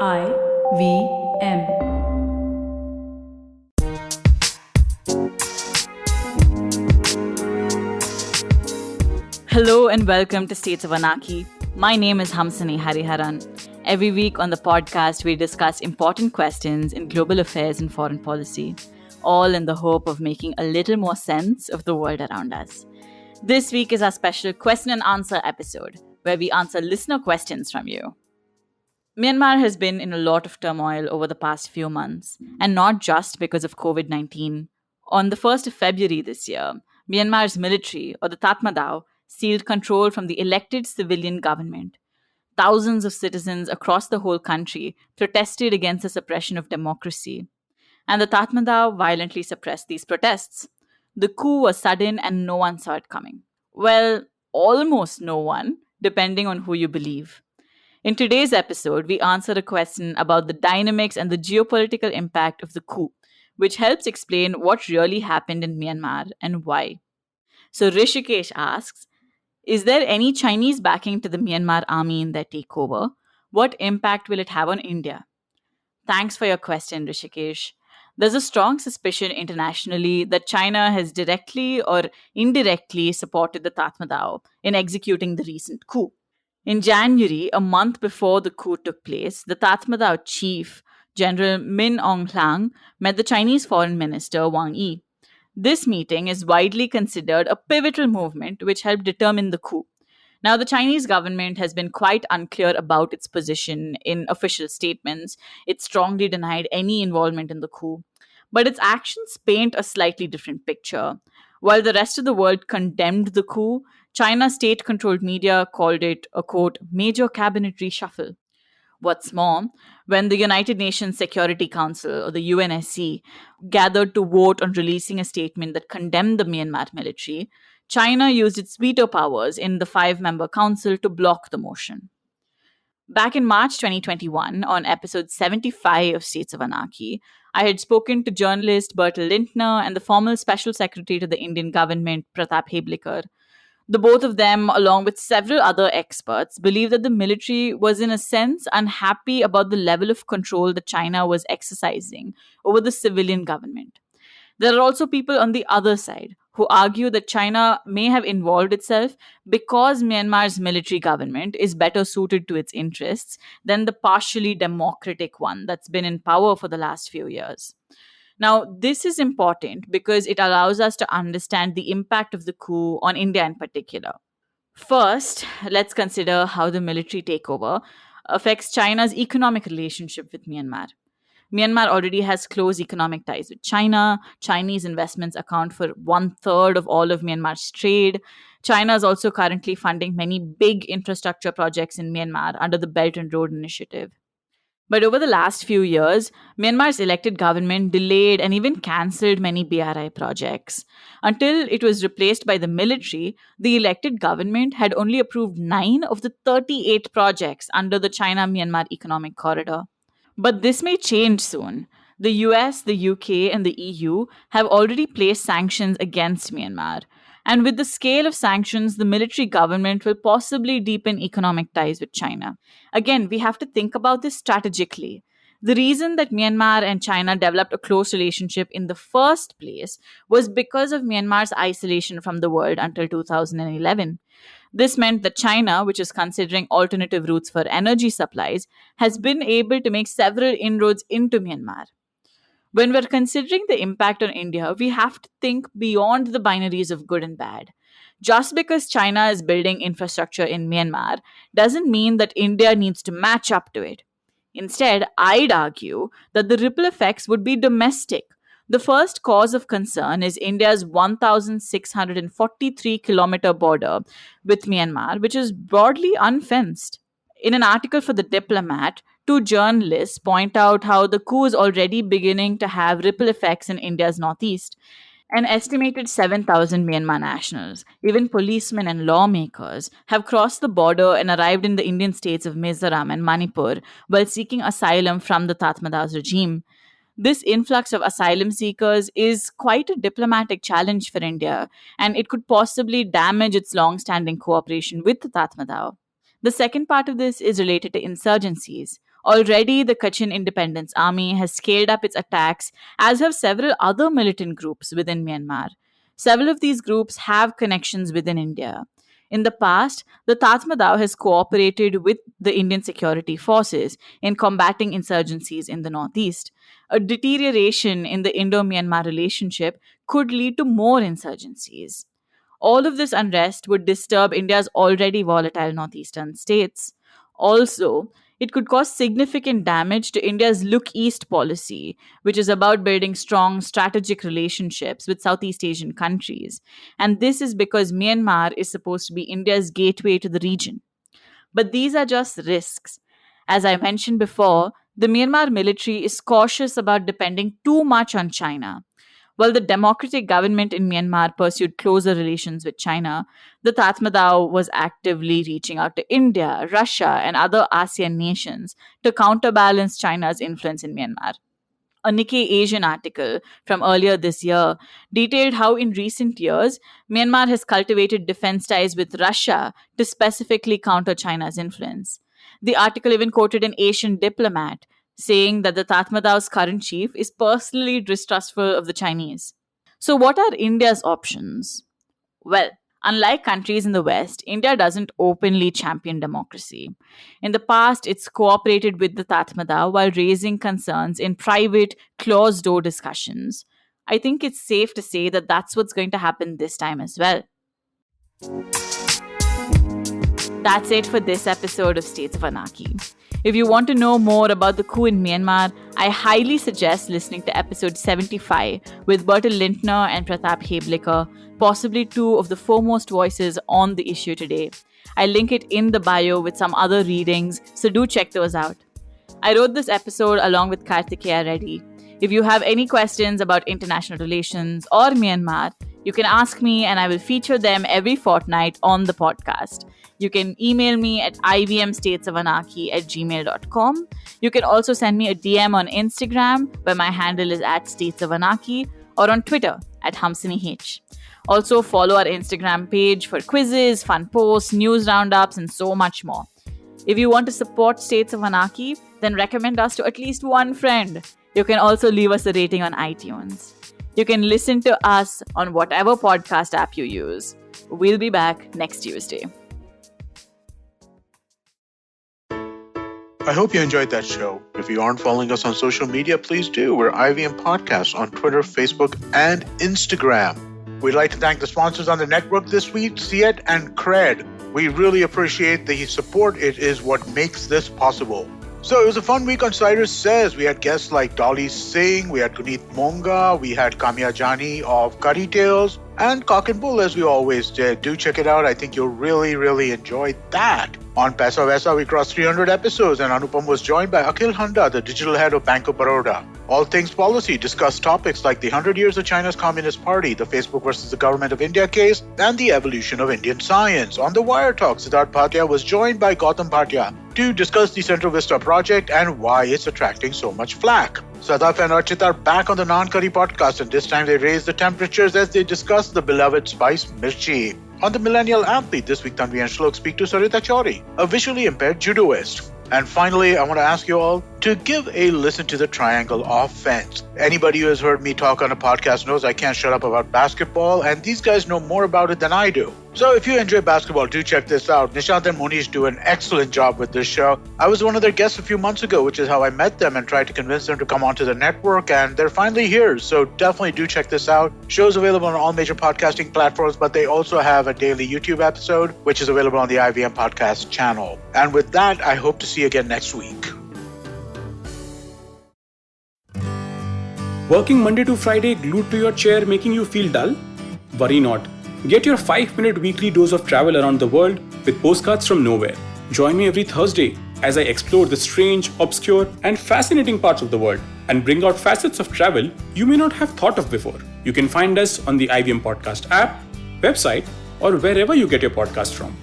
IVM. Hello and welcome to States of Anarchy. My name is Hamsani Hariharan. Every week on the podcast, we discuss important questions in global affairs and foreign policy, all in the hope of making a little more sense of the world around us. This week is our special question and answer episode, where we answer listener questions from you. Myanmar has been in a lot of turmoil over the past few months, and not just because of COVID 19. On the 1st of February this year, Myanmar's military, or the Tatmadaw, sealed control from the elected civilian government. Thousands of citizens across the whole country protested against the suppression of democracy, and the Tatmadaw violently suppressed these protests. The coup was sudden and no one saw it coming. Well, almost no one, depending on who you believe. In today's episode, we answer a question about the dynamics and the geopolitical impact of the coup, which helps explain what really happened in Myanmar and why. So, Rishikesh asks, is there any Chinese backing to the Myanmar army in their takeover? What impact will it have on India? Thanks for your question, Rishikesh. There's a strong suspicion internationally that China has directly or indirectly supported the Tatmadaw in executing the recent coup. In January, a month before the coup took place, the Tatmadaw chief, General Min Aung Hlaing, met the Chinese Foreign Minister Wang Yi. This meeting is widely considered a pivotal movement which helped determine the coup. Now, the Chinese government has been quite unclear about its position in official statements. It strongly denied any involvement in the coup. But its actions paint a slightly different picture. While the rest of the world condemned the coup, China's state controlled media called it a quote, major cabinet reshuffle. What's more, when the United Nations Security Council, or the UNSC, gathered to vote on releasing a statement that condemned the Myanmar military, China used its veto powers in the five-member council to block the motion. Back in March 2021, on episode 75 of States of Anarchy, I had spoken to journalist Bertil Lintner and the former special secretary to the Indian government, Pratap Heblikar. The both of them, along with several other experts, believe that the military was, in a sense, unhappy about the level of control that China was exercising over the civilian government. There are also people on the other side who argue that China may have involved itself because Myanmar's military government is better suited to its interests than the partially democratic one that's been in power for the last few years. Now, this is important because it allows us to understand the impact of the coup on India in particular. First, let's consider how the military takeover affects China's economic relationship with Myanmar. Myanmar already has close economic ties with China. Chinese investments account for one third of all of Myanmar's trade. China is also currently funding many big infrastructure projects in Myanmar under the Belt and Road Initiative. But over the last few years, Myanmar's elected government delayed and even cancelled many BRI projects. Until it was replaced by the military, the elected government had only approved 9 of the 38 projects under the China Myanmar Economic Corridor. But this may change soon. The US, the UK, and the EU have already placed sanctions against Myanmar. And with the scale of sanctions, the military government will possibly deepen economic ties with China. Again, we have to think about this strategically. The reason that Myanmar and China developed a close relationship in the first place was because of Myanmar's isolation from the world until 2011. This meant that China, which is considering alternative routes for energy supplies, has been able to make several inroads into Myanmar. When we're considering the impact on India, we have to think beyond the binaries of good and bad. Just because China is building infrastructure in Myanmar doesn't mean that India needs to match up to it. Instead, I'd argue that the ripple effects would be domestic. The first cause of concern is India's 1,643-kilometer border with Myanmar, which is broadly unfenced. In an article for The Diplomat, two journalists point out how the coup is already beginning to have ripple effects in India's northeast. An estimated 7,000 Myanmar nationals, even policemen and lawmakers, have crossed the border and arrived in the Indian states of Mizoram and Manipur while seeking asylum from the Tatmadaw regime. This influx of asylum seekers is quite a diplomatic challenge for India, and it could possibly damage its long standing cooperation with the Tatmadaw. The second part of this is related to insurgencies. Already, the Kachin Independence Army has scaled up its attacks, as have several other militant groups within Myanmar. Several of these groups have connections within India. In the past, the Tatmadaw has cooperated with the Indian security forces in combating insurgencies in the northeast. A deterioration in the Indo Myanmar relationship could lead to more insurgencies. All of this unrest would disturb India's already volatile northeastern states. Also, it could cause significant damage to India's Look East policy, which is about building strong strategic relationships with Southeast Asian countries. And this is because Myanmar is supposed to be India's gateway to the region. But these are just risks. As I mentioned before, the Myanmar military is cautious about depending too much on China. While the democratic government in Myanmar pursued closer relations with China, the Tatmadaw was actively reaching out to India, Russia, and other ASEAN nations to counterbalance China's influence in Myanmar. A Nikkei Asian article from earlier this year detailed how, in recent years, Myanmar has cultivated defense ties with Russia to specifically counter China's influence. The article even quoted an Asian diplomat saying that the Tatmadaw's current chief is personally distrustful of the Chinese. So, what are India's options? Well, unlike countries in the West, India doesn't openly champion democracy. In the past, it's cooperated with the Tatmadaw while raising concerns in private, closed door discussions. I think it's safe to say that that's what's going to happen this time as well. That's it for this episode of States of Anarchy. If you want to know more about the coup in Myanmar, I highly suggest listening to episode 75 with Bertil Lintner and Pratap Heblikar, possibly two of the foremost voices on the issue today. I link it in the bio with some other readings, so do check those out. I wrote this episode along with Kartikeya Reddy. If you have any questions about international relations or Myanmar, you can ask me and I will feature them every fortnight on the podcast. You can email me at ivmstatesofanarchy@gmail.com. You can also send me a DM on Instagram, where my handle is @statesofanarchy, or on Twitter @HamsiniH. Also, follow our Instagram page for quizzes, fun posts, news roundups, and so much more. If you want to support States of Anarchy, then recommend us to at least one friend. You can also leave us a rating on iTunes. You can listen to us on whatever podcast app you use. We'll be back next Tuesday. I hope you enjoyed that show. If you aren't following us on social media, please do. We're IVM Podcast on Twitter, Facebook, and Instagram. We'd like to thank the sponsors on the network this week, Siet and Cred. We really appreciate the support. It is what makes this possible. So it was a fun week on Cyrus Says. We had guests like Dolly Singh, we had Guneet Monga, we had Kamya Jani of Curry Tales, and Cock and Bull, as we always did. Do check it out. I think you'll really enjoy that. On Paisa Vaisa, we crossed 300 episodes, and Anupam was joined by Akhil Handa, the digital head of Bank of Baroda. All Things Policy discussed topics like the 100 years of China's Communist Party, the Facebook versus the Government of India case, and the evolution of Indian science. On the Wire Talk, Siddharth Bhatia was joined by Gautam Bhatia to discuss the Central Vista project and why it's attracting so much flack. Sadaf and Archit are back on the Non-Curry podcast, and this time they raise the temperatures as they discuss the beloved spice mirchi. On the Millennial Athlete, this week Tanvi and Shlok speak to Sarita Chauri, a visually impaired judoist. And finally, I want to ask you all to give a listen to the Triangle Offense. Anybody who has heard me talk on a podcast knows I can't shut up about basketball, and these guys know more about it than I do. So if you enjoy basketball, do check this out. Nishant and Munish do an excellent job with this show. I was one of their guests a few months ago, which is how I met them and tried to convince them to come onto the network, and they're finally here. So definitely do check this out. Show's available on all major podcasting platforms, but they also have a daily YouTube episode, which is available on the IVM Podcast channel. And with that, I hope to see you again next week. Working Monday to Friday glued to your chair making you feel dull? Worry not. Get your 5-minute weekly dose of travel around the world with Postcards from Nowhere. Join me every Thursday as I explore the strange, obscure, and fascinating parts of the world and bring out facets of travel you may not have thought of before. You can find us on the IVM Podcast app, website, or wherever you get your podcast from.